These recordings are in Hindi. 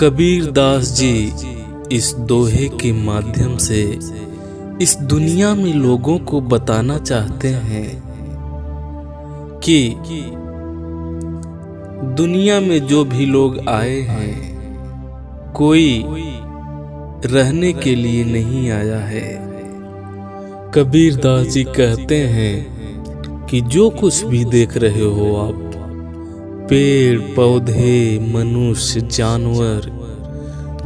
कबीर दास जी इस दोहे के माध्यम से इस दुनिया में लोगों को बताना चाहते हैं कि दुनिया में जो भी लोग आए हैं, कोई रहने के लिए नहीं आया है। कबीर दास जी कहते हैं कि जो कुछ भी देख रहे हो आप, पेड़ पौधे, मनुष्य, जानवर,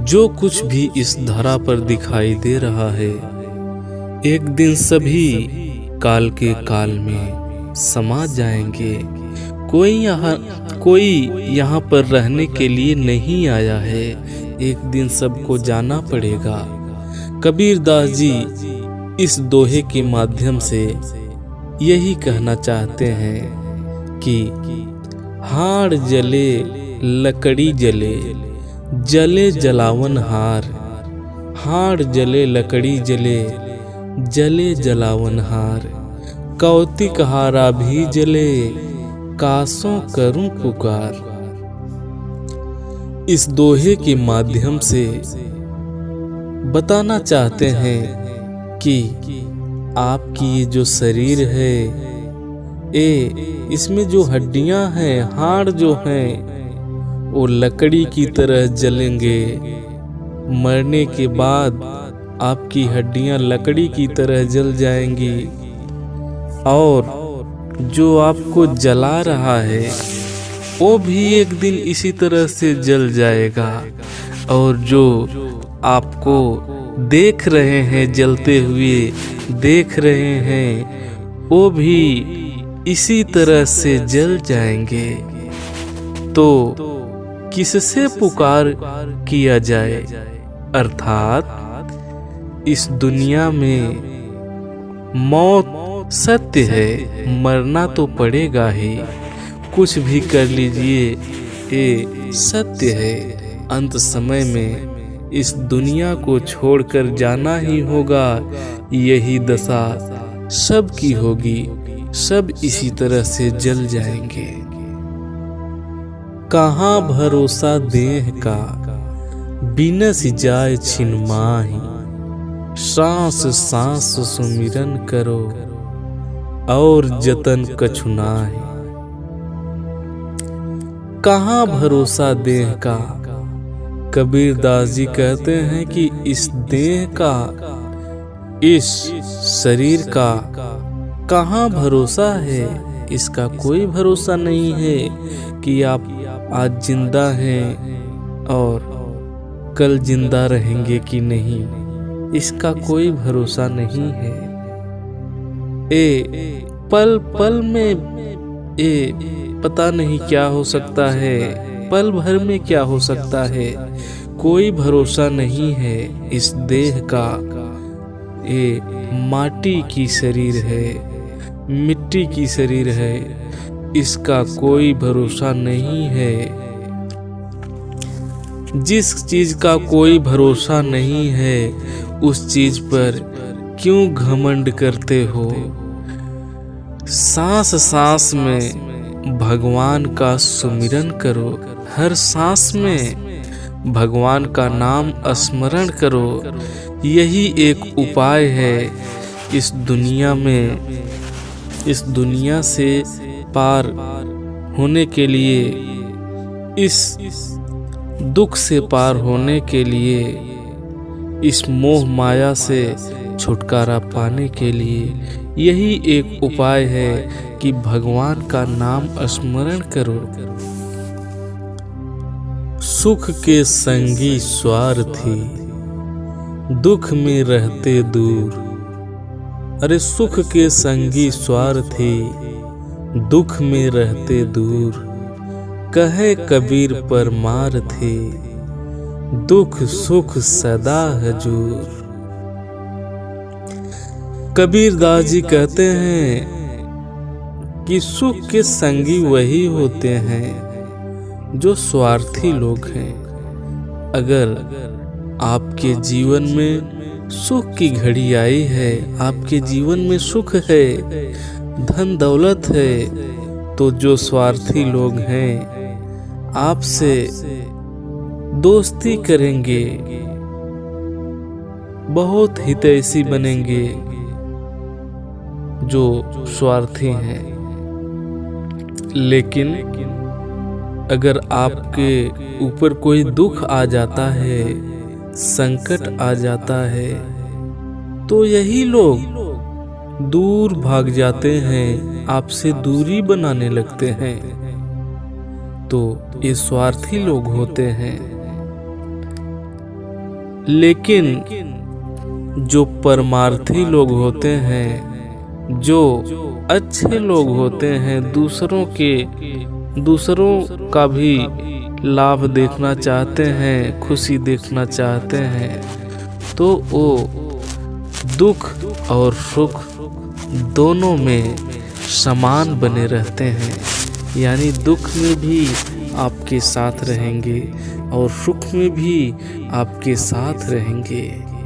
जो कुछ भी इस धरा पर दिखाई दे रहा है, एक दिन सभी काल के काल में समा जाएंगे। कोई यहाँ पर रहने के लिए नहीं आया है, एक दिन सबको जाना पड़ेगा। कबीर दास जी इस दोहे के माध्यम से यही कहना चाहते हैं कि हाड़ जले लकड़ी जले, जले जलावन हार। हाड़ जले लकड़ी जले, जले जलावन हार। कौतिक हारा भी जले, कासों करूं पुकार। इस दोहे के माध्यम से बताना चाहते हैं कि आपकी ये जो शरीर है, इसमें जो हड्डियां हैं, हाड़ जो हैं, वो लकड़ी की तरह जलेंगे। मरने के बाद आपकी हड्डियां लकड़ी की तरह जल जाएंगी, और जो आपको जला रहा है वो भी एक दिन इसी तरह से जल जाएगा, और जो आपको देख रहे हैं जलते हुए देख रहे हैं, वो भी इसी तरह से जल जाएंगे। तो किससे पुकार किया जाए? अर्थात इस दुनिया में मौत सत्य है, मरना तो पड़ेगा ही। कुछ भी कर लीजिए, ये सत्य है। अंत समय में इस दुनिया को छोड़कर जाना ही होगा। यही दशा सबकी होगी, सब इसी तरह से जल जाएंगे। कहाँ भरोसा देह का, बिनस जाए छिन माही। सांस सांस सुमिरन करो, और जतन कछु नाहि। कहाँ भरोसा देह का? कबीर दास जी कहते हैं कि इस देह का, इस शरीर का कहाँ भरोसा है? इसका कोई भरोसा नहीं है कि आप आज जिंदा हैं और कल जिंदा रहेंगे कि नहीं। इसका कोई भरोसा नहीं है। पल पल में पता नहीं क्या हो सकता है, पल भर में क्या हो सकता है, कोई भरोसा नहीं है। इस देह का ये माटी की शरीर है, मिट्टी की शरीर है, इसका कोई भरोसा नहीं है। जिस चीज का कोई भरोसा नहीं है, उस चीज पर क्यों घमंड करते हो? सांस सांस में भगवान का सुमिरन करो, हर सांस में भगवान का नाम स्मरण करो। यही एक उपाय है इस दुनिया में, इस दुनिया से पार होने के लिए, इस दुख से पार होने के लिए, इस मोह माया से छुटकारा पाने के लिए। यही एक उपाय है कि भगवान का नाम स्मरण करो। सुख के संगी स्वार्थी, दुख में रहते दूर। अरे सुख के संगी स्वार्थी, दुख में रहते दूर। कहे कबीर परमार थे, दुख सुख सदा हजूर। कबीर दास जी कहते हैं कि सुख के संगी वही होते हैं जो स्वार्थी लोग हैं। अगर आपके जीवन में सुख की घड़ी आई है, आपके जीवन में सुख है, धन दौलत है, तो जो स्वार्थी लोग हैं आपसे दोस्ती करेंगे, बहुत हितैषी बनेंगे। जो स्वार्थी हैं, लेकिन अगर आपके ऊपर कोई दुख आ जाता है, संकट आ जाता है, तो यही लोग दूर भाग जाते हैं, आपसे दूरी बनाने लगते हैं। तो ये स्वार्थी लोग होते हैं। लेकिन जो परमार्थी लोग होते हैं, जो अच्छे लोग होते हैं, दूसरों का भी लाभ देखना चाहते हैं, खुशी देखना चाहते हैं, तो वो दुख और सुख दोनों में समान बने रहते हैं। यानी दुख में भी आपके साथ रहेंगे और सुख में भी आपके साथ रहेंगे।